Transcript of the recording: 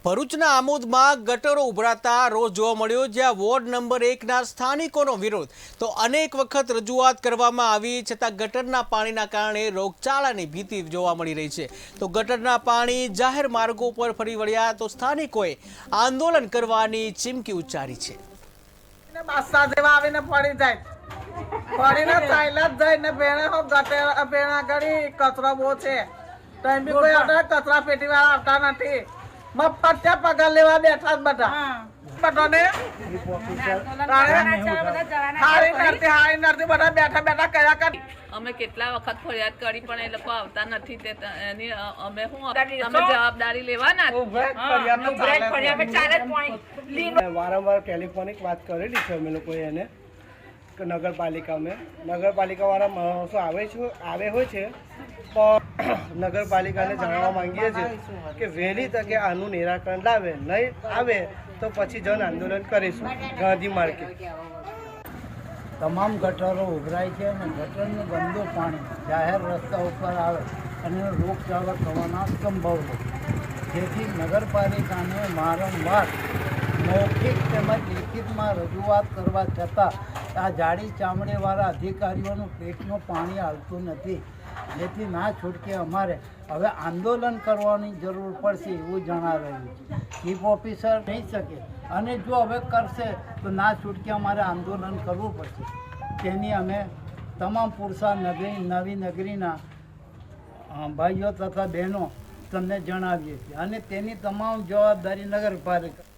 ભરૂચના આમોદમાં ગટરો ઉભરાતા રોષ જોવા મળ્યો, જ્યાં વોર્ડ નંબર 1ના સ્થાનિકોનો વિરોધ તો અનેક વખત રજૂઆત કરવામાં આવી છતાં ગટરના પાણીના કારણે રોગચાળાની ભીતિ જોવા મળી રહી છે। તો ગટરના પાણી જાહેર માર્ગો પર ફરી વળ્યા તો સ્થાનિકોએ આંદોલન કરવાની ચીમકી ઉચ્ચારી છે। મફત પગાર લેવા બેઠા બધા બધાને બધા બેઠા બેઠા કયા કર અમે કેટલા વખત ફરિયાદ કરી પણ એ લોકો આવતા નથી। તે એની અમે અમે જવાબદારી લેવાના। વારંવાર ટેલિફોનિક વાત કરેલી છે અમે લોકોએ એને કે નગરપાલિકાવાળા માણસો આવે હોય છે, પણ નગરપાલિકાને જાણવા માંગીએ છીએ કે વહેલી તકે આનું નિરાકરણ લાવે, નહીં આવે તો પછી જન આંદોલન કરીશું ગાંધી માર્કેટ। તમામ ગટરો ઉભરાય છે અને ગટરનું ગંદુ પાણી જાહેર રસ્તા ઉપર આવે અને રોગચાળો થવાના સંભવ છે, જેથી નગરપાલિકાને વારંવાર મૌખિક તેમજ લિખિતમાં રજૂઆત કરવા છતાં આ જાડી ચામડીવાળા અધિકારીઓનું પેટનું પાણી હાલતું નથી, જેથી ના છૂટકે અમારે હવે આંદોલન કરવાની જરૂર પડશે એવું જણાવ્યું છે। ચીફ ઓફિસર નહીં શકે અને જો હવે કરશે તો ના છૂટકે અમારે આંદોલન કરવું પડશે। તેની અમે તમામ પુરસા નવી નગરીના ભાઈઓ તથા બહેનો તમને જણાવીએ છીએ અને તેની તમામ જવાબદારી નગરપાલિકા